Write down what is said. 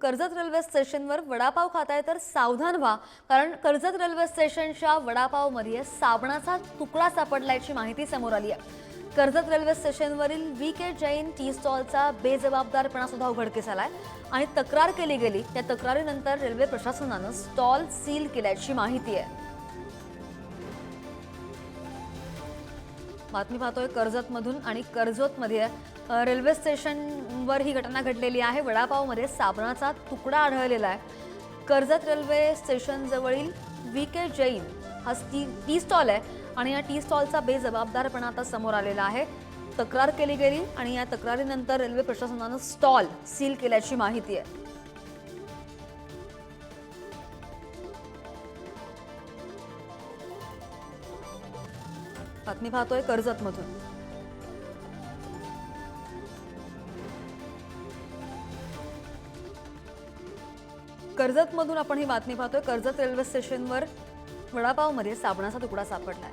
Karjat railway स्टेशनवर वडापाव खाताय तर सावधान व्हा, कारण कर्जत रेल्वे स्टेशनच्या वडापावमध्ये साबणाचा तुकडा सापडल्याची माहिती समोर आली आहे। कर्जत रेल्वे स्टेशनवरील VK जैन टी स्टॉलचा बेजबाबदारपणा सुद्धा उघडकीस आलाय आणि तक्रार केली गेली। त्या तक्रारीनंतर रेल्वे प्रशासनाने स्टॉल सील केल्याची माहिती आहे। बातमी पाहतोय कर्जतमधून आणि कर्जतमध्ये रेल्वे स्टेशनवर ही घटना घडलेली आहे। वडापावमध्ये साबणाचा तुकडा आढळलेला आहे। कर्जत रेल्वे स्टेशन जवळील VK जैन हा टी स्टॉल आहे आणि या टी स्टॉलचा बेजबाबदारपणा आता समोर आलेला आहे। तक्रार केली गेली आणि या तक्रारीनंतर रेल्वे प्रशासनाने स्टॉल सील केल्याची माहिती आहे। बातमी पाहतोय कर्जतमधून। कर्जतमधून आपण ही बातमी पाहतोय। कर्जत रेल्वे स्टेशनवर वडापावमध्ये साबणाचा तुकडा सापडलाय।